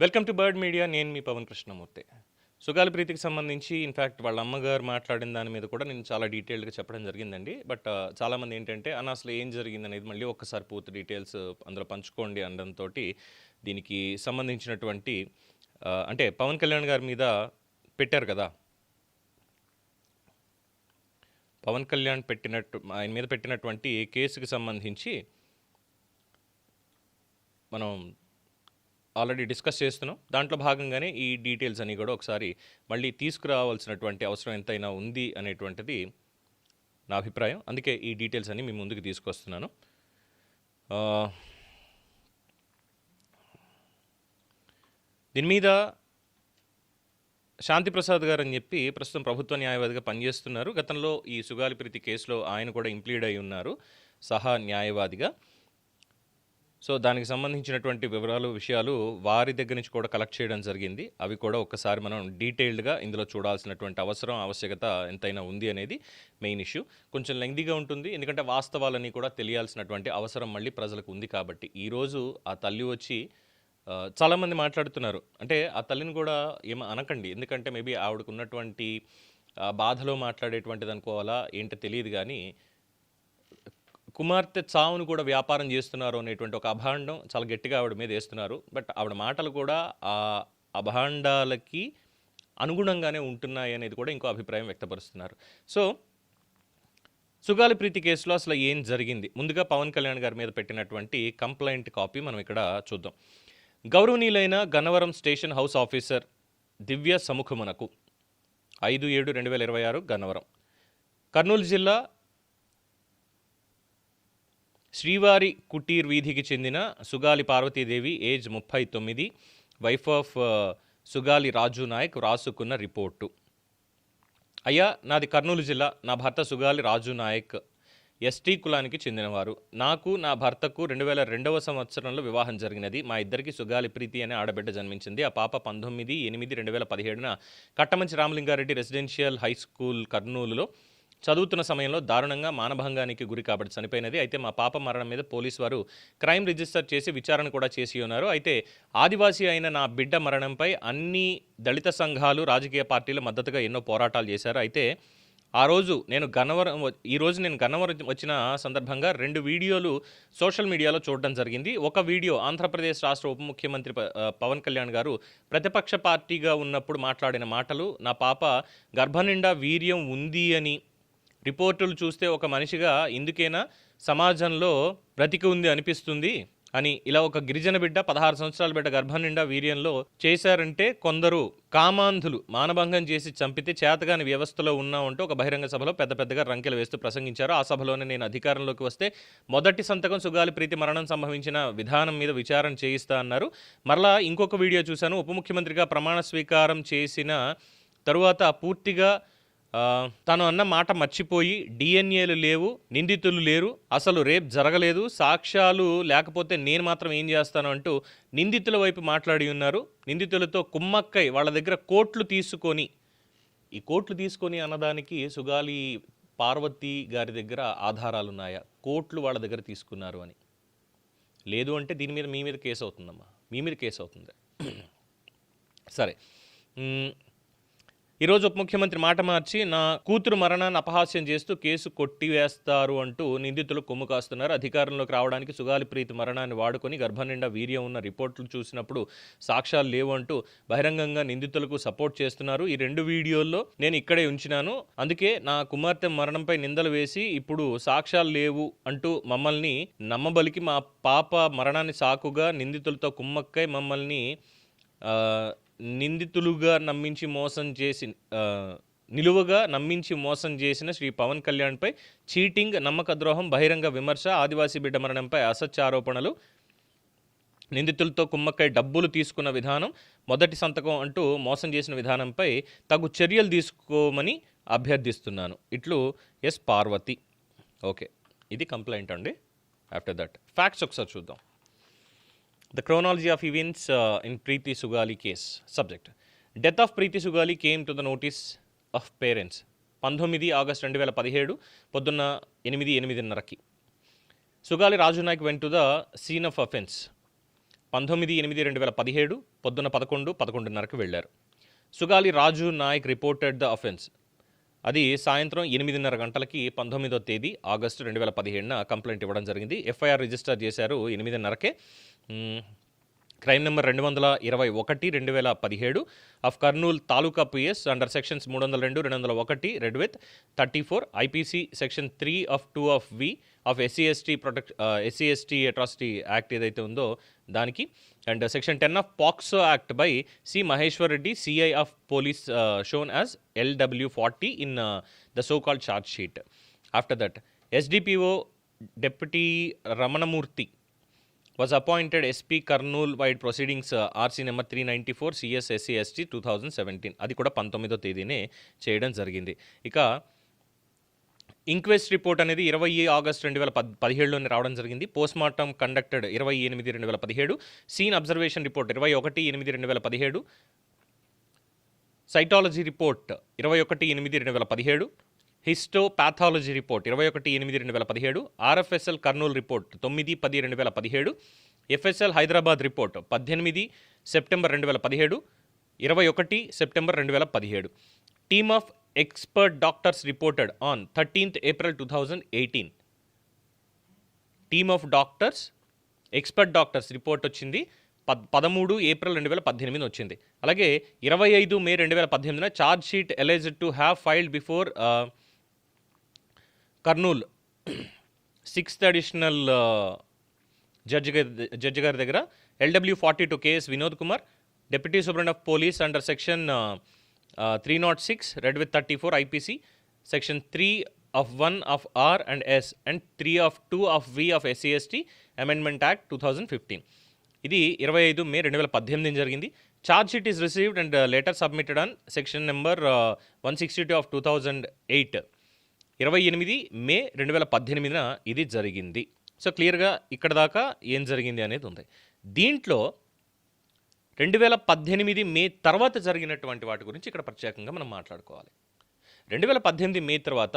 Welcome to bird media. నేను మీ పవన్ కృష్ణమూర్తి. సుగాలి ప్రీతికి సంబంధించి in fact వాళ్ళ అమ్మగారు మాట్లాడిన దాని మీద కూడా నేను చాలా డీటెయిల్డ్గా చెప్పడం జరిగిందండి. బట్ చాలామంది ఏంటంటే అసలు ఏం జరిగింది అనేది మళ్ళీ ఒక్కసారి పూర్తి డీటెయిల్స్ అందులో పంచుకోండి అనడంతో దీనికి సంబంధించినటువంటి అంటే పవన్ కళ్యాణ్ గారి మీద పెట్టారు కదా, పవన్ కళ్యాణ్ ఆయన మీద పెట్టినటువంటి కేసుకి సంబంధించి మనం ఆల్రెడీ డిస్కస్ చేస్తున్నాం. దాంట్లో భాగంగానే ఈ డీటెయిల్స్ అన్నీ కూడా ఒకసారి మళ్ళీ తీసుకురావాల్సినటువంటి అవసరం ఎంతైనా ఉంది అనేటువంటిది నా అభిప్రాయం. అందుకే ఈ డీటెయిల్స్ అన్నీ మీ ముందుకు తీసుకొస్తున్నాను. దీని మీద శాంతిప్రసాద్ గారు అని చెప్పి ప్రస్తుతం ప్రభుత్వ న్యాయవాదిగా పనిచేస్తున్నారు. గతంలో ఈ సుగాలి ప్రీతి కేసులో ఆయన కూడా ఇంప్లీడ్ అయి ఉన్నారు సహా న్యాయవాదిగా. సో దానికి సంబంధించినటువంటి విషయాలు వారి దగ్గర నుంచి కూడా కలెక్ట్ చేయడం జరిగింది. అవి కూడా ఒక్కసారి మనం డీటెయిల్డ్గా ఇందులో చూడాల్సినటువంటి ఆవశ్యకత ఎంతైనా ఉంది అనేది మెయిన్ ఇష్యూ. కొంచెం లెంగ్దీగా ఉంటుంది, ఎందుకంటే వాస్తవాలని కూడా తెలియాల్సినటువంటి అవసరం మళ్ళీ ప్రజలకు ఉంది. కాబట్టి ఈరోజు ఆ తల్లి వచ్చి చాలామంది మాట్లాడుతున్నారు. అంటే ఆ తల్లిని కూడా ఏమో అనకండి, ఎందుకంటే మేబీ ఆవిడకు ఉన్నటువంటి బాధలో మాట్లాడేటువంటిది అనుకోవాలా ఏంటో తెలియదు. కానీ కుమార్తె చావును కూడా వ్యాపారం చేస్తున్నారు అనేటువంటి ఒక అభాండం చాలా గట్టిగా ఆవిడ మీద వేస్తున్నారు. బట్ ఆవిడ మాటలు కూడా ఆ అభాండాలకి అనుగుణంగానే ఉంటున్నాయి అనేది కూడా ఇంకో అభిప్రాయం వ్యక్తపరుస్తున్నారు. సో సుగాలి ప్రీతి కేసులో అసలు ఏం జరిగింది, ముందుగా పవన్ కళ్యాణ్ గారి మీద పెట్టినటువంటి కంప్లైంట్ కాపీ మనం ఇక్కడ చూద్దాం. గౌరవనీయులైన Gannavaram station house officer Divya సముఖమునకు 5/7/2026 గన్నవరం, కర్నూలు జిల్లా శ్రీవారి కుటీర్ వీధికి చెందిన Sugali Parvathidevi, age 39, wife of Sugali Raju Nayak రాసుకున్న రిపోర్టు. అయ్యా, నాది కర్నూలు జిల్లా. నా భర్త సుగాలి రాజు నాయక్ ఎస్టీ కులానికి చెందినవారు. నాకు నా భర్తకు 2002వ సంవత్సరంలో వివాహం జరిగినది. మా ఇద్దరికి సుగాలి ప్రీతి అనే ఆడబిడ్డ జన్మించింది. ఆ పాప 19/8/2017 Kattamanchi Ramalingareddy residential high school కర్నూలులో చదువుతున్న సమయంలో దారుణంగా మానభంగానికి గురి కాబట్టి చనిపోయినది. అయితే మా పాప మరణం మీద పోలీసు వారు క్రైమ్ రిజిస్టర్ చేసి విచారణ కూడా చేసి ఉన్నారు. అయితే ఆదివాసీ అయిన నా బిడ్డ మరణంపై అన్ని దళిత సంఘాలు, రాజకీయ పార్టీలు మద్దతుగా ఎన్నో పోరాటాలు చేశారు. అయితే ఈరోజు నేను గన్నవరం వచ్చిన సందర్భంగా 2 వీడియోలు సోషల్ మీడియాలో చూడడం జరిగింది. ఒక వీడియో ఆంధ్రప్రదేశ్ రాష్ట్ర ఉప ముఖ్యమంత్రి పవన్ కళ్యాణ్ గారు ప్రతిపక్ష పార్టీగా ఉన్నప్పుడు మాట్లాడిన మాటలు, నా పాప గర్భనిండా వీర్యం ఉంది అని రిపోర్టులు చూస్తే ఒక మనిషిగా ఇందుకేనా సమాజంలో బ్రతికి ఉంది అనిపిస్తుంది అని, ఇలా ఒక గిరిజన బిడ్డ 16 సంవత్సరాల బిడ్డ గర్భం నిండా వీర్యంలో చేశారంటే కొందరు కామాంధులు మానభంగం చేసి చంపితే చేతగాని వ్యవస్థలో ఉన్నామంటూ ఒక బహిరంగ సభలో పెద్దగా రంకెలు వేస్తూ ప్రసంగించారు. ఆ సభలోనే నేను అధికారంలోకి వస్తే మొదటి సంతకం సుగాలి ప్రీతి మరణం సంభవించిన విధానం మీద విచారణ చేయిస్తా అన్నారు. మరలా ఇంకొక వీడియో చూశాను. ఉప ముఖ్యమంత్రిగా ప్రమాణ స్వీకారం చేసిన తరువాత పూర్తిగా తను అన్న మాట మర్చిపోయి డిఎన్ఏలు లేవు, నిందితులు లేరు, అసలు రేప్ జరగలేదు, సాక్ష్యాలు లేకపోతే నేను మాత్రం ఏం చేస్తాను అంటూ నిందితుల వైపు మాట్లాడి ఉన్నారు. నిందితులతో కుమ్మక్కై వాళ్ళ దగ్గర కోట్లు తీసుకొని అన్నదానికి సుగాలి పార్వతి గారి దగ్గర ఆధారాలు ఉన్నాయా? కోట్లు వాళ్ళ దగ్గర తీసుకున్నారు అని. లేదు అంటే దీని మీద మీ మీద కేసు అవుతుందమ్మా, మీ మీద కేసు అవుతుంది. సరే, ఈరోజు ఉప ముఖ్యమంత్రి మాట మార్చి నా కూతురు మరణాన్ని అపహాస్యం చేస్తూ కేసు కొట్టివేస్తారు అంటూ నిందితులు కొమ్ము కాస్తున్నారు. అధికారంలోకి రావడానికి సుగాలి ప్రీతి మరణాన్ని వాడుకొని గర్భం నిండా వీర్యం ఉన్న రిపోర్టులు చూసినప్పుడు సాక్ష్యాలు లేవు అంటూ బహిరంగంగా నిందితులకు సపోర్ట్ చేస్తున్నారు. ఈ 2 వీడియోల్లో నేను ఇక్కడే ఉంచినాను. అందుకే నా కుమార్తె మరణంపై నిందలు వేసి ఇప్పుడు సాక్ష్యాలు లేవు అంటూ మమ్మల్ని నమ్మబలికి మా పాప మరణాన్ని సాకుగా నిందితులతో కుమ్మక్కై మమ్మల్ని నిందితులుగా నిలువగా నమ్మించి మోసం చేసిన శ్రీ పవన్ కళ్యాణ్పై చీటింగ్, నమ్మక ద్రోహం, బహిరంగ విమర్శ, ఆదివాసీ బిడ్డ మరణంపై అసత్యారోపణలు, నిందితులతో కుమ్మక్కై డబ్బులు తీసుకున్న విధానం, మొదటి సంతకం అంటూ మోసం చేసిన విధానంపై తగు చర్యలు తీసుకోమని అభ్యర్థిస్తున్నాను. ఇట్లు ఎస్ పార్వతి. ఓకే, ఇది కంప్లైంట్ అండి. ఆఫ్టర్ దట్ ఫ్యాక్ట్స్ ఒకసారి చూద్దాం. The chronology of events in Preeti Sugali case. Subject: Death of Preeti Sugali came to the notice of parents 19 August 2017 పొద్దున్న 8:30కి. Sugali Raju Naik went to the scene of offence 19/8/2017 పొద్దున 11:30కు వెళ్లారు. Sugali Raju Naik reported the offence. అది సాయంత్రం 8:30 గంటలకి 19వ తేదీ August 2017న complaint ఇవ్వడం జరిగింది. FIR register చేశారు 8:30కే. Crime number 221/2017 of Kurnool taluka PS under sections 302, 201 read with 34 IPC section 3 of 2 of V of SC ST atrocity act ఏదైతే ఉందో దానికి, and section 10 of POCSO act by C Maheshwar Reddy CI of police shown as LW40 in the so called charge sheet. After that SDPO deputy Ramanamurthy was appointed SP Kurnool wide proceedings RC number 394 CS SC ST 2017. అది కూడా 19వ తేదీనే చేయడం జరిగింది. ఇక inquest report అనేది 20 August 2017లోనే రావడం జరిగింది. Post mortem conducted 20/8/2017. Scene observation report 21/8/2017. Cytology report 21/8/2017. Histopathology report 21/8/2017. RFSL Kurnool report 9/10/2017. FSL Hyderabad report 18 September 2017, 21 September 2017. Team of expert doctors reported on 13th April 2018. Team of doctors expert doctors report వచ్చింది 13 April 2018 వచ్చింది. అలాగే 25 May 2018 charge sheet alleged to have filed before Kurnool 6th additional judge గారి దగ్గర LW42 KS Vinod Kumar, deputy superintendent of police under section 306 read with 34 IPC section 3 of 1 of R and S and 3 of 2 of V of SCST amendment act 2015. ఇది 25 May 2018 జరిగింది. Charge sheet is received and letter submitted on section number 162 of 2008. 28 May 2018 ఇది జరిగింది. So క్లియర్గా ఇక్కడ దాకా ఏం జరిగింది అనేది ఉంది. దీంట్లో 2018 మే తర్వాత జరిగినటువంటి వాటి గురించి ఇక్కడ ప్రత్యేకంగా మనం మాట్లాడుకోవాలి. 2018 మే తర్వాత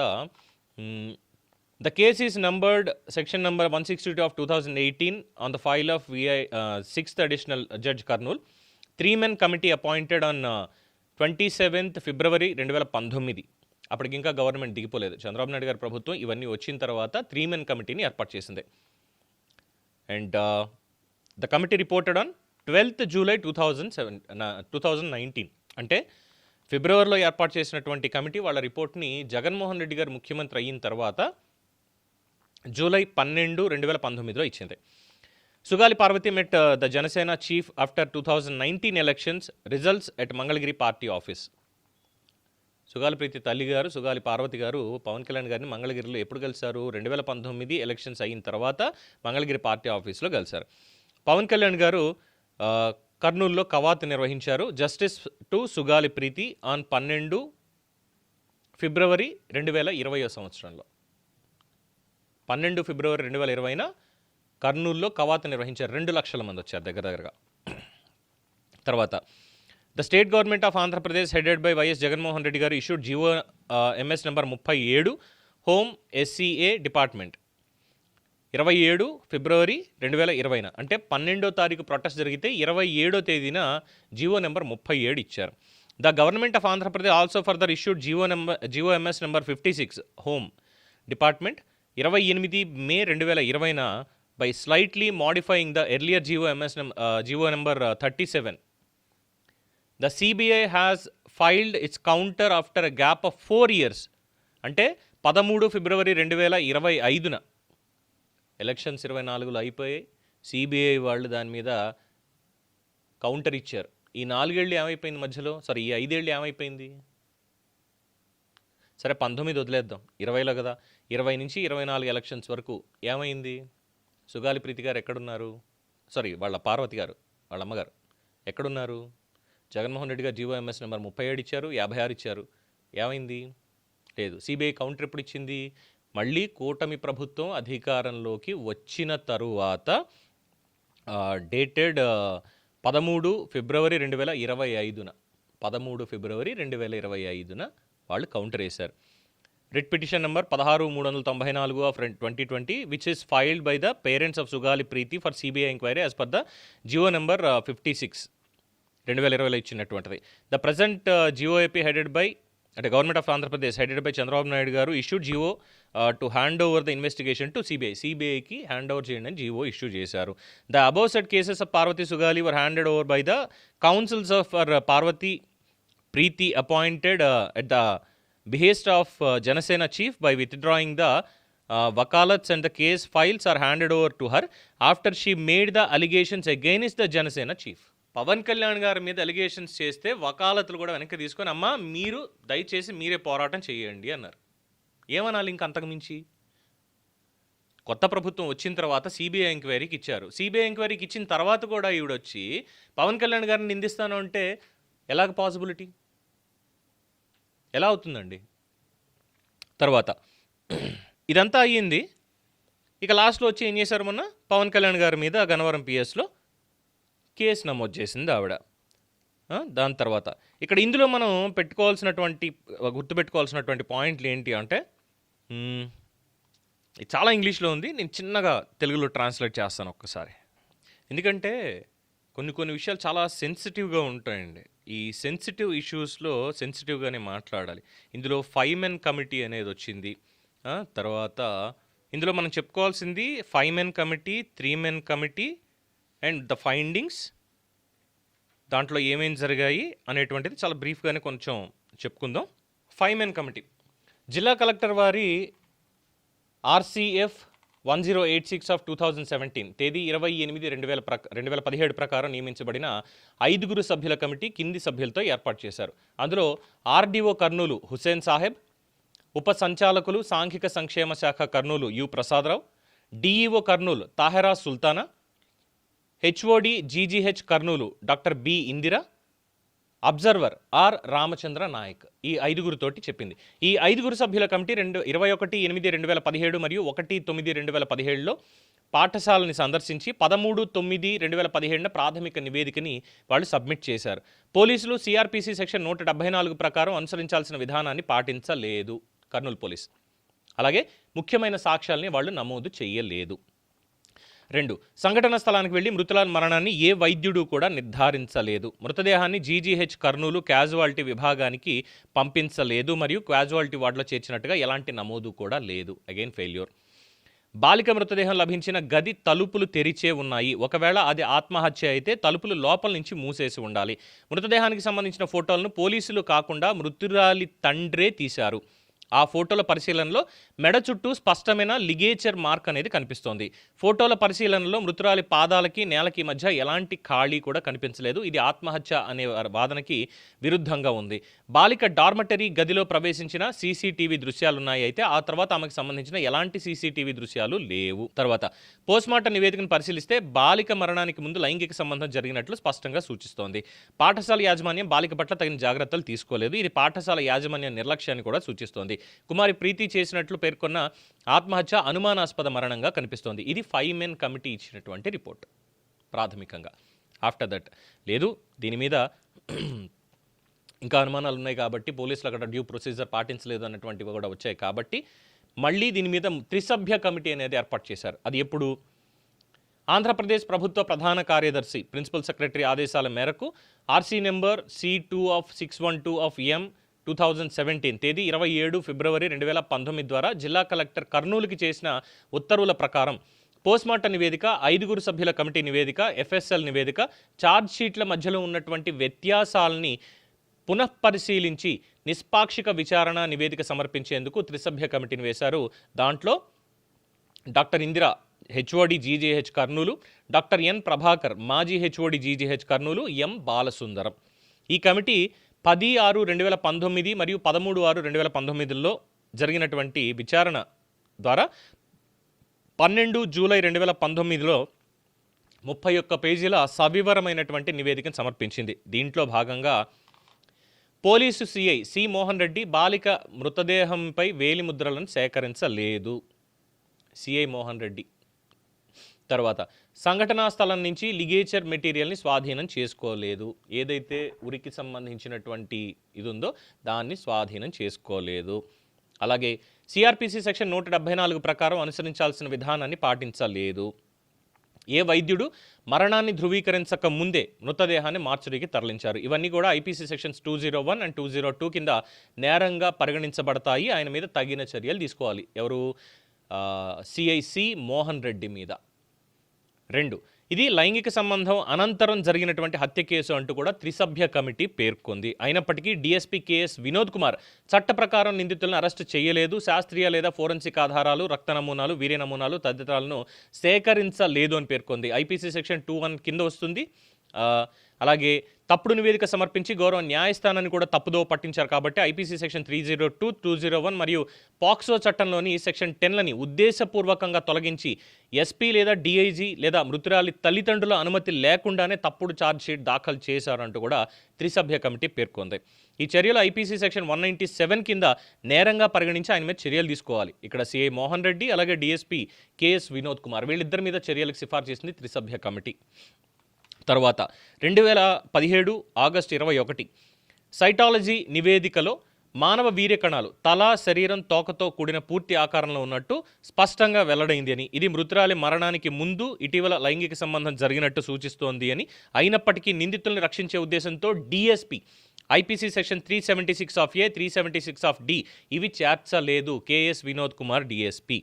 the case is numbered section number 162 of 2018 on the file of VI 6th additional judge Kurnool. 3-men committee appointed on 27th February 2019. అప్పటికి ఇంకా గవర్నమెంట్ దిగిపోలేదు. చంద్రబాబు నాయుడు గారి ప్రభుత్వం ఇవన్నీ వచ్చిన తర్వాత 3-men కమిటీని ఏర్పాటు చేసింది. And the committee reported on 12th July 2019. అంటే ఫిబ్రవరిలో ఏర్పాటు చేసినటువంటి కమిటీ వాళ్ళ రిపోర్ట్ని జగన్మోహన్ రెడ్డి గారు ముఖ్యమంత్రి అయిన తర్వాత జూలై 12, 2019 ఇచ్చింది. Sugali Parvathi met the Janasena chief after 2019 elections results at Mangalagiri party office. Sugali Preethi తల్లి గారు సుగాలి పార్వతి గారు పవన్ కళ్యాణ్ గారిని మంగళగిరిలో ఎప్పుడు కలిశారు? 2019 ఎలక్షన్స్ అయిన తర్వాత మంగళగిరి పార్టీ ఆఫీస్లో కలిశారు. పవన్ కళ్యాణ్ గారు కర్నూలులో కవాతు నిర్వహించారు. Justice to Sugali Preethi on 12 February 2020 సంవత్సరంలో. 12 ఫిబ్రవరి 2020 కర్నూలులో కవాతు నిర్వహించారు. 2 లక్షల మంది వచ్చారు దగ్గరగా. తర్వాత the state government of Andhra Pradesh headed by YS Jaganmohan Reddy గారు issued GO MS number 37 home SCA department 27 February 2020. అంటే 12వ తారీఖు ప్రొటెస్ట్ జరిగితే 27వ తేదీన జీవో నెంబర్ 37 ఇచ్చారు. The government of Andhra Pradesh also further issued GO MS number 56 home department 28 May 2020 by slightly modifying the earlier GO number 37. The CBI has filed it's counter after a gap of 4 years. అంటే 13 ఫిబ్రవరి 2025 elections 24లో అయిపోయాయి. CBI వాళ్ళు దాని మీద counter ఇచ్చారు. ఈ 4 ఏళ్ళు ఏమైపోయింది మధ్యలో? ఈ 5 ఏళ్ళు ఏమైపోయింది? సరే 19 వదిలేద్దాం, 20లో కదా. 20 నుంచి 24 ఎలక్షన్స్ వరకు ఏమైంది? సుగాలి ప్రీతి గారు ఎక్కడున్నారు? వాళ్ళ పార్వతి గారు, వాళ్ళ అమ్మగారు ఎక్కడున్నారు? జగన్మోహన్ రెడ్డి గారు జీవో MS నెంబర్ 37 ఇచ్చారు, 56 ఇచ్చారు. ఏమైంది? లేదు. CBI కౌంటర్ ఎప్పుడు ఇచ్చింది? మళ్ళీ కూటమి ప్రభుత్వం అధికారంలోకి వచ్చిన తరువాత డేటెడ్ 13 ఫిబ్రవరి 2025. 13 ఫిబ్రవరి 2025 వాళ్ళు కౌంటర్ వేశారు. Writ petition number 16,394 of 2020 which is filed by the parents of Sugali Preethi for CBI enquiry as per the GO number 56 2020లో ఇచ్చినటువంటిది. The present GO AP headed by అంటే government of Andhra Pradesh headed by Chandrababu Naidu గారు issued GO to hand over the investigation to సిబిఐకి hand over చేయండి అని GO issue చేశారు. The above set cases of Parvathi Sugali were handed over by the councils of Parvathi Preethi appointed at the behest of Janasena chief by withdrawing the wakalats and the case files are handed over to her after she made the allegations against the Janasena chief. Pawan Kalyan గారి మీద allegations చేస్తే వకాలతులు కూడా వెనక్కి తీసుకొని అమ్మ మీరు దయచేసి మీరే పోరాటం చేయండి అన్నారు. ఏమనాలి ఇంక అంతకుమించి? కొత్త ప్రభుత్వం వచ్చిన తర్వాత సిబిఐ ఎంక్వైరీకి ఇచ్చారు. సిబిఐ ఎంక్వైరీకి ఇచ్చిన తర్వాత కూడా ఈవిడొచ్చి పవన్ కళ్యాణ్ గారిని నిందిస్తాను అంటే ఎలాగ పాసిబిలిటీ? ఎలా అవుతుందండి? తర్వాత ఇదంతా అయ్యింది. ఇక లాస్ట్లో వచ్చి ఏం చేశారు, మొన్న పవన్ కళ్యాణ్ గారి మీద గన్నవరం పిఎస్లో కేసు నమోదు చేసింది ఆవిడ. దాని తర్వాత ఇక్కడ ఇందులో మనం గుర్తుపెట్టుకోవాల్సినటువంటి పాయింట్లు ఏంటి అంటే, ఇది చాలా ఇంగ్లీష్లో ఉంది, నేను చిన్నగా తెలుగులో ట్రాన్స్లేట్ చేస్తాను ఒక్కసారి. ఎందుకంటే కొన్ని విషయాలు చాలా సెన్సిటివ్గా ఉంటాయండి. ఈ సెన్సిటివ్ ఇష్యూస్లో సెన్సిటివ్గానే మాట్లాడాలి. ఇందులో 5 men కమిటీ అనేది వచ్చింది. తర్వాత ఇందులో మనం చెప్పుకోవాల్సింది 5 men committee, 3 men committee and the findings, దాంట్లో ఏమేమి జరిగాయి అనేటువంటిది చాలా బ్రీఫ్గానే కొంచెం చెప్పుకుందాం. 5 men కమిటీ జిల్లా కలెక్టర్ వారి RCF 1086 ఆఫ్ 2017 తేదీ 28/2017 ప్రకారం నియమించబడిన 5 సభ్యుల కమిటీ కింది సభ్యులతో ఏర్పాటు చేశారు. అందులో ఆర్డీఓ కర్నూలు హుసేన్ సాహెబ్, ఉప సంచాలకులు సాంఘిక సంక్షేమ శాఖ Kurnool U Prasadarao, DEO Kurnool Tahera Sultana, HOD GGH Kurnool doctor B Indira, observer R Ramachandra Nayak. ఈ 5 చెప్పింది. ఈ 5 సభ్యుల కమిటీ 21/8/2017 మరియు 1/9/2017లో పాఠశాలని సందర్శించి 13/9/2017 ప్రాథమిక నివేదికని వాళ్ళు సబ్మిట్ చేశారు. పోలీసులు సిఆర్పిసి సెక్షన్ 174 ప్రకారం అనుసరించాల్సిన విధానాన్ని పాటించలేదు కర్నూలు పోలీస్. అలాగే ముఖ్యమైన సాక్ష్యాలని వాళ్ళు నమోదు చేయలేదు. 2 సంఘటన స్థలానికి వెళ్లి మృతుల మరణాన్ని ఏ వైద్యుడు కూడా నిర్ధారించలేదు. మృతదేహాన్ని జీజీహెచ్ కర్నూలు క్యాజువాలిటీ విభాగానికి పంపించలేదు మరియు క్యాజువాలిటీ వార్డులో చేర్చినట్టుగా ఎలాంటి నమోదు కూడా లేదు. Again failure. బాలిక మృతదేహం లభించిన గది తలుపులు తెరిచే ఉన్నాయి. ఒకవేళ అది ఆత్మహత్య అయితే తలుపులు లోపల నుంచి మూసేసి ఉండాలి. మృతదేహానికి సంబంధించిన ఫోటోలను పోలీసులు కాకుండా మృతురాలి తండ్రే తీశారు. ఆ ఫోటోల పరిశీలనలో మెడ చుట్టూ స్పష్టమైన లిగేచర్ మార్క్ అనేది కనిపిస్తోంది. ఫోటోల పరిశీలనలో మృతురాలి పాదాలకి నేలకి మధ్య ఎలాంటి ఖాళీ కూడా కనిపించలేదు. ఇది ఆత్మహత్య అనే వాదనకి విరుద్ధంగా ఉంది. బాలిక డార్మటరీ గదిలో ప్రవేశించిన సీసీటీవీ దృశ్యాలున్నాయి. అయితే ఆ తర్వాత ఆమెకు సంబంధించిన ఎలాంటి సీసీటీవీ దృశ్యాలు లేవు. తర్వాత పోస్ట్మార్టం నివేదికను పరిశీలిస్తే బాలిక మరణానికి ముందు లైంగిక సంబంధం జరిగినట్లు స్పష్టంగా సూచిస్తోంది. పాఠశాల యాజమాన్యం బాలిక పట్ల తగిన జాగ్రత్తలు తీసుకోలేదు. ఇది పాఠశాల యాజమాన్య నిర్లక్ష్యాన్ని కూడా సూచిస్తోంది. కుమారి ప్రీతి చేసినట్లు పేర్కొన్న ఆత్మహత్య అనుమానాస్పద మరణంగా కనిపిస్తోంది. ఇది 5 men కమిటీ ఇచ్చినటువంటి రిపోర్ట్ ప్రాథమికంగా. ఆఫ్టర్ దట్ లేదు, దీని మీద ఇంకా అనుమానాలు ఉన్నాయి కాబట్టి పోలీసులు అక్కడ డ్యూ ప్రొసీజర్ పాటించలేదు అన్నటువంటివి కూడా వచ్చాయి కాబట్టి మళ్ళీ దీని మీద 3 సభ్య కమిటీ అనేది ఏర్పాటు చేశారు. అది ఎప్పుడు? ఆంధ్రప్రదేశ్ ప్రభుత్వ ప్రధాన కార్యదర్శి ప్రిన్సిపల్ సెక్రటరీ ఆదేశాల మేరకు RC number C2 of 612 of M 2017 తేదీ 27 ఫిబ్రవరి 2019 ద్వారా జిల్లా కలెక్టర్ కర్నూలుకి చేసిన ఉత్తర్వుల ప్రకారం పోస్ట్మార్టం నివేదిక, 5 సభ్యుల కమిటీ నివేదిక, FSL నివేదిక, ఛార్జ్ షీట్ల మధ్యలో ఉన్నటువంటి వ్యత్యాసాలని పునఃపరిశీలించి నిష్పాక్షిక విచారణ నివేదిక సమర్పించేందుకు 3 సభ్య కమిటీని వేశారు. దాంట్లో doctor Indira HOD GGH Kurnool, doctor N Prabhakar మాజీ HOD GGH Kurnool, M Balasundaram. ఈ కమిటీ 10/6/2019 మరియు 13/6/2019లో జరిగినటువంటి విచారణ ద్వారా 12 జూలై 2019లో 31 పేజీల సవివరమైనటువంటి నివేదికను సమర్పించింది. దీంట్లో భాగంగా police CI C Mohan Reddy బాలిక మృతదేహంపై వేలిముద్రలను సేకరించలేదు. సిఐ మోహన్ రెడ్డి. తర్వాత సంఘటనా స్థలం నుంచి లిగేచర్ మెటీరియల్ని స్వాధీనం చేసుకోలేదు. ఏదైతే ఉరికి సంబంధించినటువంటి ఇది ఉందో దాన్ని స్వాధీనం చేసుకోలేదు. అలాగే సిఆర్పిసి సెక్షన్ 174 ప్రకారం అనుసరించాల్సిన విధానాన్ని పాటించలేదు. ఏ వైద్యుడు మరణాన్ని ధృవీకరించక ముందే మృతదేహాన్ని మార్చురీకి తరలించారు. ఇవన్నీ కూడా ఐపీసీ సెక్షన్స్ 201 అండ్ 202 కింద నేరంగా పరిగణించబడతాయి. ఆయన మీద తగిన చర్యలు తీసుకోవాలి. ఎవరు? సిఐసి మోహన్ రెడ్డి మీద. 2, ఇది లైంగిక సంబంధం అనంతరం జరిగినటువంటి హత్య కేసు అంటూ కూడా త్రిసభ్య కమిటీ పేర్కొంది. అయినప్పటికీ డీఎస్పీ కేఎస్ వినోద్ కుమార్ చట్ట ప్రకారం నిందితులను అరెస్టు చేయలేదు, శాస్త్రీయ లేదా ఫోరెన్సిక్ ఆధారాలు, రక్త నమూనాలు, వీర్య నమూనాలు తదితరాలను సేకరించలేదు అని పేర్కొంది. ఐపీసీ సెక్షన్ 21 కింద వస్తుంది. అలాగే తప్పుడు నివేదిక సమర్పించి గౌరవ న్యాయస్థానాన్ని కూడా తప్పుదో పట్టించారు కాబట్టి ఐపీసీ సెక్షన్ 302, 201 మరియు పాక్సో చట్టంలోని సెక్షన్ 10లని ఉద్దేశపూర్వకంగా తొలగించి ఎస్పీ లేదా డీఐజీ లేదా మృతురాలి తల్లిదండ్రుల అనుమతి లేకుండానే తప్పుడు ఛార్జ్షీట్ దాఖలు చేశారంటూ కూడా త్రిసభ్య కమిటీ పేర్కొంది. ఈ చర్యలు ఐపీసీ సెక్షన్ 197 కింద నేరంగా పరిగణించి ఆయన మీద చర్యలు తీసుకోవాలి. ఇక్కడ సిఐ మోహన్ రెడ్డి అలాగే డీఎస్పీ కేఎస్ వినోద్ కుమార్ వీళ్ళిద్దరి మీద చర్యలకు సిఫార్సు చేసింది త్రిసభ్య కమిటీ. తర్వాత 2017 ఆగస్టు 21 సైటాలజీ నివేదికలో మానవ వీర్యకణాలు తల, శరీరం, తోకతో కూడిన పూర్తి ఆకారంలో ఉన్నట్టు స్పష్టంగా వెల్లడైంది అని, ఇది మృతురాలి మరణానికి ముందు ఇటీవల లైంగిక సంబంధం జరిగినట్టు సూచిస్తోంది అని, అయినప్పటికీ నిందితుల్ని రక్షించే ఉద్దేశంతో DSP IPC section 376 of A, 376 of D ఇవి చేర్చలేదు KS Vinod Kumar DSP.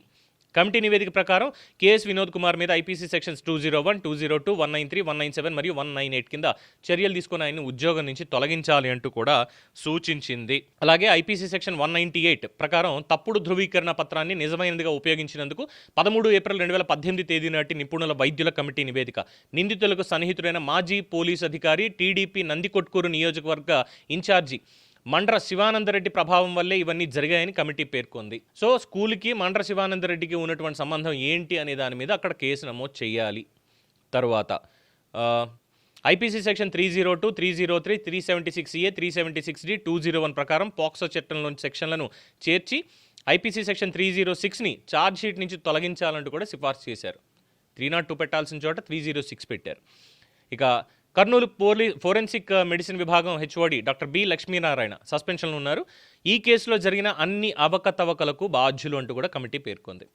Committee నివేదిక ప్రకారం కేఎస్ వినోద్ కుమార్ మీద ఐపీసీ సెక్షన్స్ 201, 202, 193, 197 మరియు 198 కింద చర్యలు తీసుకుని ఆయన ఉద్యోగం నుంచి తొలగించాలి అంటూ కూడా సూచించింది. అలాగే ఐపీసీ సెక్షన్ 198 ప్రకారం తప్పుడు ధృవీకరణ పత్రాన్ని నిజమైనదిగా ఉపయోగించినందుకు 13 ఏప్రిల్ 2018 తేదీ నాటి నిపుణుల వైద్యుల కమిటీ నివేదిక నిందితులకు సన్నిహితుడైన మాజీ పోలీస్ అధికారి, టీడీపీ నందికొట్కూరు నియోజకవర్గ ఇన్ఛార్జి మండ్ర శివానందరెడ్డి ప్రభావం వల్లే ఇవన్నీ జరిగాయని కమిటీ పేర్కొంది. సో స్కూల్కి మండ్ర శివానందరెడ్డికి ఉన్నటువంటి సంబంధం ఏంటి అనే దాని మీద అక్కడ కేసు నమోదు చేయాలి. తర్వాత ఐపీసీ సెక్షన్ 302, 303, 376A, 376D, 201 ప్రకారం పాక్సో చట్టంలోని సెక్షన్లను చేర్చి ఐపీసీ సెక్షన్ 306ని ఛార్జ్షీట్ నుంచి తొలగించాలంటూ కూడా సిఫార్సు చేశారు. 302 పెట్టాల్సిన చోట 306 పెట్టారు. ఇక కర్నూలు ఫోరెన్సిక్ మెడిసిన్ విభాగం హెచ్ఓడి డాక్టర్ బి లక్ష్మీనారాయణ సస్పెన్షన్లో ఉన్నారు. ఈ కేసులో జరిగిన అన్ని అవకతవకలకు బాధ్యులు అంటూ కూడా కమిటీ పేర్కొంది.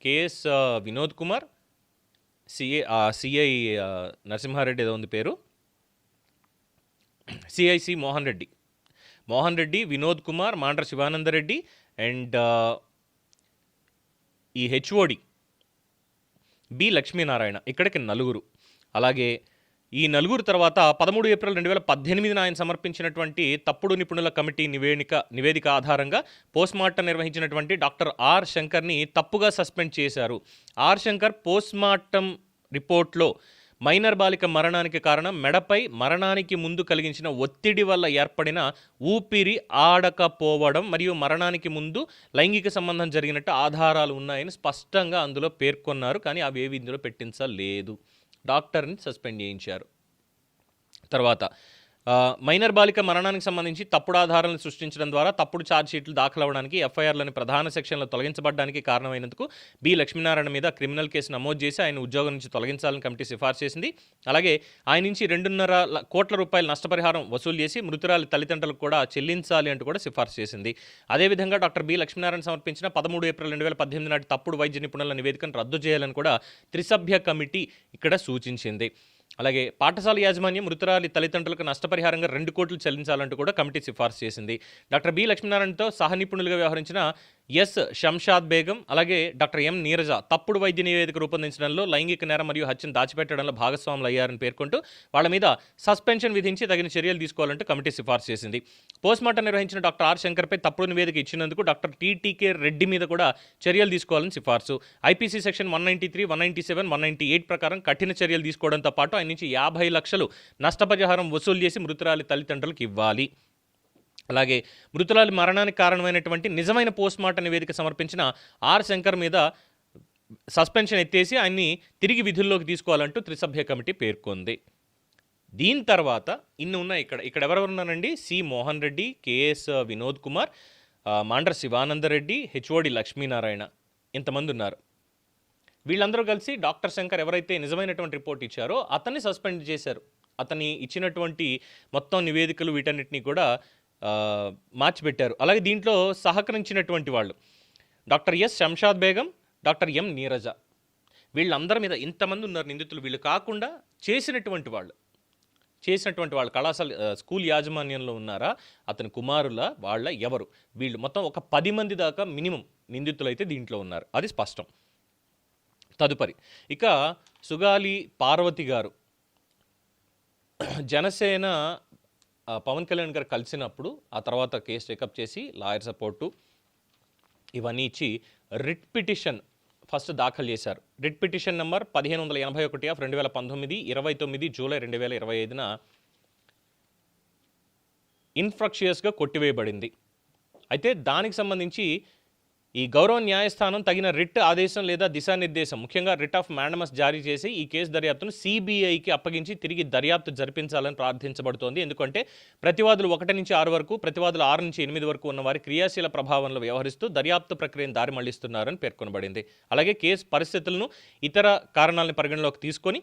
కేఎస్ వినోద్ కుమార్, సిఐ నరసింహారెడ్డి ఏదో ఉంది పేరు, సిఐసి మోహన్ రెడ్డి, వినోద్ కుమార్, మాండ్ర శివానందరెడ్డి అండ్ ఈ హెచ్ఓడి బి లక్ష్మీనారాయణ, ఇక్కడికి 4. అలాగే ఈ 4 తర్వాత 13 ఏప్రిల్ 2018 ఆయన సమర్పించినటువంటి తప్పుడు నిపుణుల కమిటీ నివేదిక ఆధారంగా పోస్ట్మార్టం నిర్వహించినటువంటి డాక్టర్ ఆర్ శంకర్ని తప్పుగా సస్పెండ్ చేశారు. ఆర్ శంకర్ పోస్ట్మార్టం రిపోర్ట్లో మైనర్ బాలిక మరణానికి కారణం మెడపై మరణానికి ముందు కలిగించిన ఒత్తిడి వల్ల ఏర్పడిన ఊపిరి ఆడకపోవడం మరియు మరణానికి ముందు లైంగిక సంబంధం జరిగినట్టు ఆధారాలు ఉన్నాయని స్పష్టంగా అందులో పేర్కొన్నారు. కానీ అవేవి ఇందులో పెట్టించలేదు. డాక్టర్ని సస్పెండ్ చేయించారు. తర్వాత మైనర్ బాలిక మరణానికి సంబంధించి తప్పుడు ఆధారాలను సృష్టించడం ద్వారా తప్పుడు ఛార్జ్షీట్లు దాఖలవడానికి ఎఫ్ఐఆర్లోని ప్రధాన సెక్షన్లు తొలగించబడడానికి కారణమైనందుకు బి లక్ష్మీనారాయణ మీద క్రిమినల్ కేసు నమోదు చేసి ఆయన ఉద్యోగం నుంచి తొలగించాలని కమిటీ సిఫార్సు చేసింది. అలాగే ఆయన నుంచి 2.5 కోట్ల రూపాయల నష్టపరిహారం వసూలు చేసి మృతురాలి తల్లిదండ్రులకు కూడా చెల్లించాలి అంటూ కూడా సిఫార్సు చేసింది. అదేవిధంగా డాక్టర్ బి లక్ష్మీనారాయణ సమర్పించిన 13 ఏప్రిల్ 2018 నాటి తప్పుడు వైద్య నిపుణుల నివేదికను రద్దు చేయాలని కూడా త్రిసభ్య కమిటీ ఇక్కడ సూచించింది. అలాగే పాఠశాల యాజమాన్యం మృతురాలి తల్లిదండ్రులకు నష్టపరిహారంగా 2 కోట్లు చెల్లించాలంటూ కూడా కమిటీ సిఫార్సు చేసింది. డాక్టర్ బి లక్ష్మీనారాయణతో సహనిపుణులుగా వ్యవహరించిన ఎస్ షంషాద్ బేగం అలాగే డాక్టర్ ఎం నీరజ తప్పుడు వైద్య నివేదిక రూపొందించడంలో లైంగిక నేరం మరియు హత్యను దాచిపెట్టడంలో భాగస్వాములు అయ్యారని పేర్కొంటూ వాళ్ళ మీద సస్పెన్షన్ విధించి తగిన చర్యలు తీసుకోవాలంటూ కమిటీ సిఫార్సు చేసింది. పోస్ట్మార్టం నిర్వహించిన డాక్టర్ ఆర్ శంకర్పై తప్పుడు నివేదిక ఇచ్చినందుకు డాక్టర్ టీటీకే రెడ్డి మీద కూడా చర్యలు తీసుకోవాలని సిఫార్సు. ఐపీసీ సెక్షన్ 193, 197, 198 ప్రకారం కఠిన చర్యలు తీసుకోవడంతో పాటు ఆయన నుంచి 50 లక్షలు నష్టపరిహారం వసూలు చేసి మృతురాలి తల్లిదండ్రులకు ఇవ్వాలి. అలాగే మృతురాలి మరణానికి కారణమైనటువంటి నిజమైన పోస్ట్మార్టం నివేదిక సమర్పించిన ఆర్ శంకర్ మీద సస్పెన్షన్ ఎత్తేసి ఆయన్ని తిరిగి విధుల్లోకి తీసుకోవాలంటూ త్రిసభ్య కమిటీ పేర్కొంది. దీని తర్వాత ఇన్ని ఉన్నాయి. ఇక్కడ ఎవరెవరు ఉన్నారండి? C Mohan Reddy, KS Vinod Kumar, Mandra Shivanandareddy, HOD Lakshminarayana, ఇంతమంది ఉన్నారు. వీళ్ళందరూ కలిసి డాక్టర్ శంకర్ ఎవరైతే నిజమైనటువంటి రిపోర్ట్ ఇచ్చారో అతన్ని సస్పెండ్ చేశారు. అతన్ని ఇచ్చినటువంటి మొత్తం నివేదికలు వీటన్నిటిని కూడా మార్చిపెట్టారు. అలాగే దీంట్లో సహకరించినటువంటి వాళ్ళు doctor yes Shamshad Begum, doctor M Neeraja, వీళ్ళందరి మీద ఇంతమంది ఉన్నారు నిందితులు. వీళ్ళు కాకుండా చేసినటువంటి వాళ్ళు కళాశాల స్కూల్ యాజమాన్యంలో ఉన్నారా, అతని కుమారుల వాళ్ళ ఎవరు, వీళ్ళు మొత్తం ఒక 10 మంది దాకా మినిమం నిందితులు అయితే దీంట్లో ఉన్నారు, అది స్పష్టం. తదుపరి ఇక సుగాలి పార్వతి గారు జనసేన పవన్ కళ్యాణ్ గారు కలిసినప్పుడు ఆ తర్వాత కేసు టేకప్ చేసి లాయర్ సపోర్టు ఇవన్నీ ఇచ్చి రిట్ పిటిషన్ ఫస్ట్ దాఖలు చేశారు. రిట్ పిటిషన్ నెంబర్ 1581/2019 29 జూలై 2025న ఇన్ఫ్రక్షియస్గా కొట్టివేయబడింది. అయితే దానికి సంబంధించి ఈ గౌరవ న్యాయస్థానం తగిన రిట్ ఆదేశం లేదా దిశానిర్దేశం, ముఖ్యంగా రిట్ ఆఫ్ మ్యాండమస్ జారీ చేసి ఈ కేసు దర్యాప్తును సిబిఐకి అప్పగించి తిరిగి దర్యాప్తు జరిపించాలని ప్రార్థించబడుతోంది. ఎందుకంటే ప్రతివాదులు 1 నుంచి 6 వరకు, ప్రతివాదులు 6 నుంచి 8 వరకు ఉన్న వారి క్రియాశీల ప్రభావంలో వ్యవహరిస్తూ దర్యాప్తు ప్రక్రియను దారి మళ్లిస్తున్నారని పేర్కొనబడింది. అలాగే కేసు పరిస్థితులను, ఇతర కారణాలను పరిగణలోకి తీసుకొని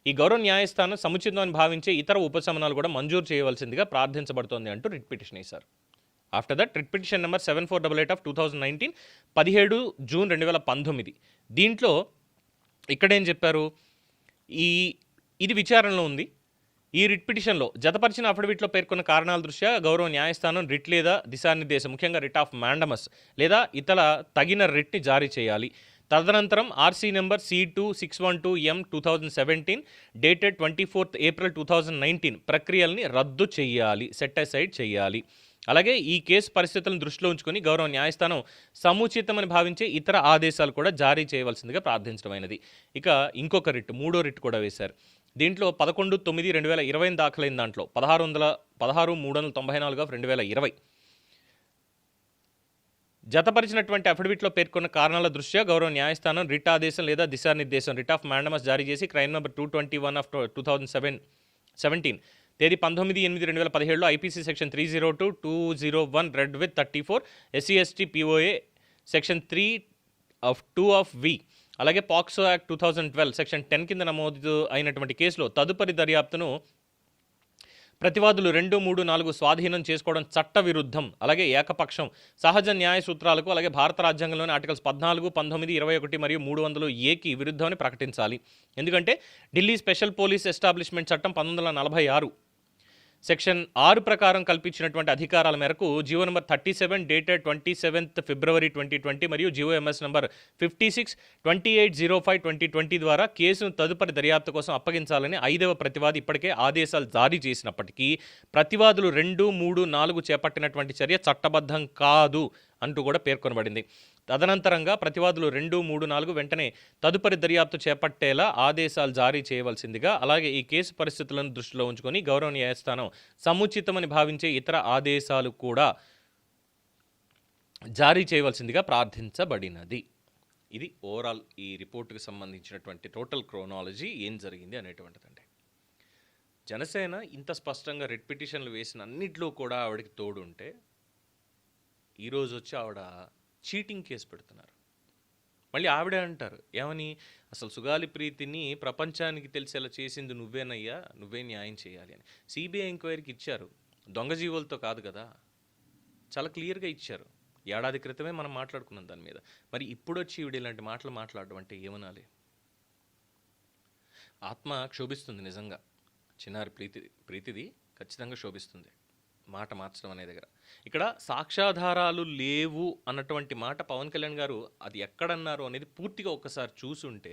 ఈ గౌరవ న్యాయస్థానం సముచితమని భావించే ఇతర ఉపశమనాలు కూడా మంజూరు చేయవలసిందిగా ప్రార్థించబడుతోంది అంటూ రిట్ పిటిషన్ వేశారు. After that writ petition number 7488/2019 17 June 2019 దీంట్లో ఇక్కడేం చెప్పారు, ఇది విచారణలో ఉంది. ఈ రిట్ పిటిషన్లో జతపరిచిన అఫిడవిట్లో పేర్కొన్న కారణాల దృష్ట్యా గౌరవ న్యాయస్థానం రిట్ లేదా దిశానిర్దేశం, ముఖ్యంగా రిట్ ఆఫ్ మ్యాండమస్ లేదా ఇతర తగిన రిట్ని జారీ చేయాలి. తదనంతరం RC number C2612M 2017 dated 24th April 2019 ప్రక్రియల్ని రద్దు చేయాలి, సెట్ అసైడ్ చేయాలి. అలాగే ఈ కేసు పరిస్థితులను దృష్టిలో ఉంచుకొని గౌరవ న్యాయస్థానం సముచితమని భావించే ఇతర ఆదేశాలు కూడా జారీ చేయవలసిందిగా ప్రార్థించడమైనది. ఇక ఇంకొక రిట్, 3వ రిట్ కూడా వేశారు. దీంట్లో 11/9/2020 దాఖలైన దాంట్లో 16/394/2020 జతపరిచినటువంటి అఫిడవిట్లో పేర్కొన్న కారణాల దృష్ట్యా గౌరవ న్యాయస్థానం రిట్ ఆదేశం లేదా దిశానిర్దేశం రిట్ ఆఫ్ మ్యాండమస్ జారీ చేసి క్రైమ్ నెంబర్ 221/2017 తేదీ 19/8/2017లో IPC section 302/201 read with 34 SC/ST POA section 3(2)(v) అలాగే పాక్సో యాక్ట్ 2012 సెక్షన్ 10 కింద నమోదు అయినటువంటి కేసులో తదుపరి దర్యాప్తును ప్రతివాదులు 2, 3, 4 స్వాధీనం చేసుకోవడం చట్ట విరుద్ధం, అలాగే ఏకపక్షం, సహజ న్యాయ సూత్రాలకు, అలాగే భారత రాజ్యాంగంలోని ఆర్టికల్స్ 14, 19, 21 మరియు 300A విరుద్ధమని ప్రకటించాలి. ఎందుకంటే ఢిల్లీ స్పెషల్ పోలీస్ ఎస్టాబ్లిష్మెంట్ చట్టం 1946 సెక్షన్ 6 ప్రకారం కల్పించినటువంటి అధికారాల మేరకు GO number 37 dated 27th February 2020 మరియు జీవో ఎంఎస్ నెంబర్ 56/2805/2020 ద్వారా కేసును తదుపరి దర్యాప్తు కోసం అప్పగించాలని 5వ ప్రతివాది ఇప్పటికే ఆదేశాలు జారీ చేసినప్పటికీ ప్రతివాదులు 2, 3, 4 చేపట్టినటువంటి చర్య చట్టబద్ధం కాదు అంటూ కూడా పేర్కొనబడింది. తదనంతరంగా ప్రతివాదులు 2, 3, 4 వెంటనే తదుపరి దర్యాప్తు చేపట్టేలా ఆదేశాలు జారీ చేయవలసిందిగా, అలాగే ఈ కేసు పరిస్థితులను దృష్టిలో ఉంచుకొని గౌరవ న్యాయస్థానం సముచితమని భావించే ఇతర ఆదేశాలు కూడా జారీ చేయవలసిందిగా ప్రార్థించబడినది. ఇది ఓవరాల్ ఈ రిపోర్టుకు సంబంధించినటువంటి టోటల్ క్రోనాలజీ ఏం జరిగింది అనేటువంటిదండి. జనసేన ఇంత స్పష్టంగా రిట్ పిటిషన్లు వేసిన అన్నిట్లో కూడా ఆవిడకి తోడుంటే ఈరోజు వచ్చి ఆవిడ చీటింగ్ కేసు పెడుతున్నారు. మళ్ళీ ఆవిడే అంటారు ఏమని, అసలు సుగాలి ప్రీతిని ప్రపంచానికి తెలిసేలా చేసింది నువ్వేనయ్యా, నువ్వే న్యాయం చేయాలి అని. సిబిఐ ఎంక్వైరీకి ఇచ్చారు, దొంగ జీవులతో కాదు కదా, చాలా క్లియర్గా ఇచ్చారు. ఏడాది క్రితమే మనం మాట్లాడుకున్నాం దాని మీద. మరి ఇప్పుడు వచ్చి ఈవిడ ఇలాంటి మాటలు మాట్లాడడం అంటే ఏమనాలి? ఆత్మ క్షోభిస్తుంది నిజంగా. చిన్నారి ప్రీతిది ఖచ్చితంగా శోభిస్తుంది మాట మార్చడం అనే దగ్గర. ఇక్కడ సాక్ష్యాధారాలు లేవు అన్నటువంటి మాట పవన్ కళ్యాణ్ గారు అది ఎక్కడన్నారు అనేది పూర్తిగా ఒక్కసారి చూసుంటే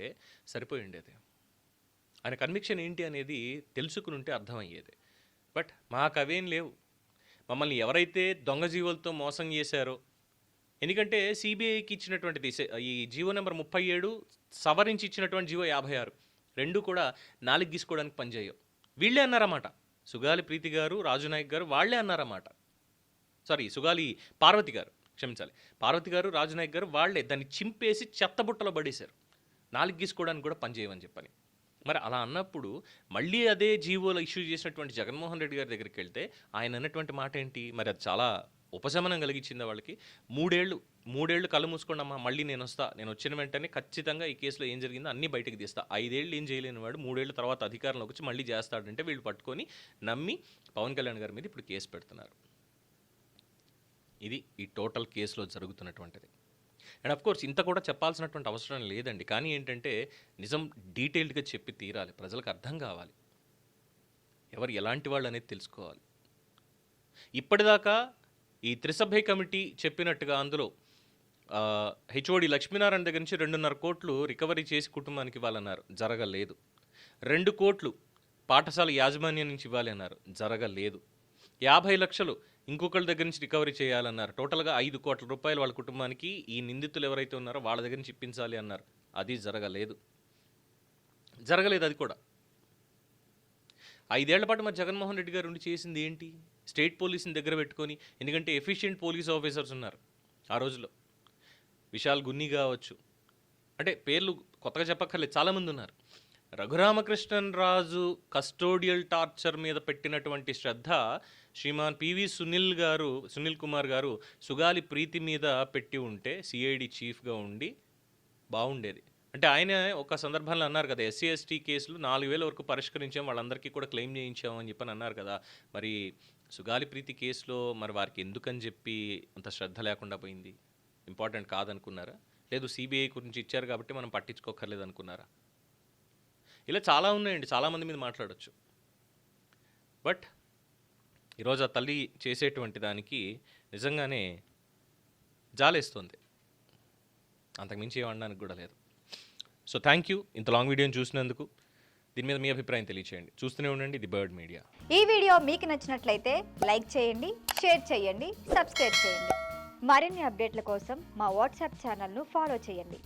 సరిపోయి ఉండేది. ఆయన కన్విక్షన్ ఏంటి అనేది తెలుసుకుని ఉంటే అర్థమయ్యేది. బట్ మాకు అవేం లేవు. మమ్మల్ని ఎవరైతే దొంగ జీవులతో మోసం చేశారో, ఎందుకంటే సిబిఐకి ఇచ్చినటువంటిది ఈ జీవో నెంబర్ 37 సవరించి ఇచ్చినటువంటి జీవో 56 రెండు కూడా నాలుగు గీసుకోవడానికి పనిచేయవు. వీళ్ళే అన్నారన్నమాట. సుగాలి ప్రీతి గారు, రాజునాయక్ గారు వాళ్ళే అన్నారన్నమాట. సుగాలి పార్వతి గారు, క్షమించాలి, పార్వతి గారు, రాజునాయక్ గారు వాళ్ళే దాన్ని చింపేసి చెత్తబుట్టలో పడేశారు, నాలుగు గీసుకోవడానికి కూడా పనిచేయమని చెప్పని. మరి అలా అన్నప్పుడు మళ్ళీ అదే జీవోలో ఇష్యూ చేసినటువంటి జగన్మోహన్ రెడ్డి గారి దగ్గరికి వెళ్తే ఆయన అన్నటువంటి మాట ఏంటి? మరి అది చాలా ఉపశమనం కలిగించింది వాళ్ళకి. మూడేళ్లు కళ్ళు మూసుకోండమ్మా, మళ్ళీ నేను వస్తా, నేను వచ్చిన వెంటనే ఖచ్చితంగా ఈ కేసులో ఏం జరిగిందో అన్నీ బయటకు తీస్తా. 5 ఏళ్ళు ఏం చేయలేని వాడు 3 ఏళ్ళ తర్వాత అధికారంలోకి వచ్చి మళ్ళీ చేస్తాడంటే వీళ్ళు పట్టుకొని నమ్మి పవన్ కళ్యాణ్ గారి మీద ఇప్పుడు కేసు పెడుతున్నారు. ఇది ఈ టోటల్ కేసులో జరుగుతున్నటువంటిది. అండ్ ఆఫ్ కోర్స్ ఇంత కూడా చెప్పాల్సినటువంటి అవసరం లేదండి. కానీ ఏంటంటే నిజం డీటెయిల్డ్గా చెప్పి తీరాలి, ప్రజలకు అర్థం కావాలి, ఎవరు ఎలాంటి వాళ్ళు అనేది తెలుసుకోవాలి. ఇప్పటిదాకా ఈ త్రిసభ్య కమిటీ చెప్పినట్టుగా అందులో హెచ్ఓడి లక్ష్మీనారాయణ దగ్గర నుంచి 2.5 కోట్లు రికవరీ చేసి కుటుంబానికి ఇవ్వాలన్నారు, జరగలేదు. 2 కోట్లు పాఠశాల యాజమాన్యం నుంచి ఇవ్వాలి అన్నారు, జరగలేదు. 50 లక్షలు ఇంకొకళ్ళ దగ్గర నుంచి రికవరీ చేయాలన్నారు. టోటల్గా 5 కోట్ల రూపాయలు వాళ్ళ కుటుంబానికి ఈ నిందితులు ఎవరైతే ఉన్నారో వాళ్ళ దగ్గర నుంచి ఇప్పించాలి అన్నారు, అది జరగలేదు. అది కూడా 5 ఏళ్ల పాటు మరి జగన్మోహన్ రెడ్డి గారు ఉండి చేసింది ఏంటి? స్టేట్ పోలీసుని దగ్గర పెట్టుకొని, ఎందుకంటే ఎఫిషియెంట్ పోలీస్ ఆఫీసర్స్ ఉన్నారు ఆ రోజుల్లో. విశాల్ గున్ని కావచ్చు, అంటే పేర్లు కొత్తగా చెప్పక్కర్లేదు, చాలామంది ఉన్నారు. రఘురామకృష్ణన్ రాజు కస్టోడియల్ టార్చర్ మీద పెట్టినటువంటి శ్రద్ధ శ్రీమాన్ పివి సునీల్ కుమార్ గారు సుగాలి ప్రీతి మీద పెట్టి ఉంటే సిఐడి చీఫ్గా ఉండి బాగుండేది. అంటే ఆయన ఒక సందర్భంలో అన్నారు కదా, ఎస్సీ ఎస్టీ కేసులు 4,000 వరకు పరిష్కరించాం, వాళ్ళందరికీ కూడా క్లెయిమ్ చేయించాం అని చెప్పని అన్నారు కదా. మరి సుగాలి ప్రీతి కేసులో మరి వారికి ఎందుకని చెప్పి అంత శ్రద్ధ లేకుండా పోయింది? ఇంపార్టెంట్ కాదనుకున్నారా? లేదు సిబిఐ గురించి ఇచ్చారు కాబట్టి మనం పట్టించుకోకర్లేదు అనుకున్నారా? ఇలా చాలా ఉన్నాయండి, చాలామంది మీద మాట్లాడవచ్చు. బట్ ఈరోజు ఆ తల్లి చేసేటువంటి దానికి నిజంగానే జాలేస్తుంది, అంతకుమించి ఏమనడానికి కూడా లేదు. సో థ్యాంక్ యూ ఇంత లాంగ్ వీడియోని చూసినందుకు. దీని మీద మీ అభిప్రాయం తెలియచేయండి. చూస్తూనే ఉండండి ది బర్డ్ మీడియా. ఈ వీడియో మీకు నచ్చినట్లయితే లైక్ చేయండి, షేర్ చేయండి, సబ్స్క్రైబ్ చేయండి. మరిన్ని అప్డేట్ల కోసం మా వాట్సాప్ ఛానల్ను ఫాలో చేయండి.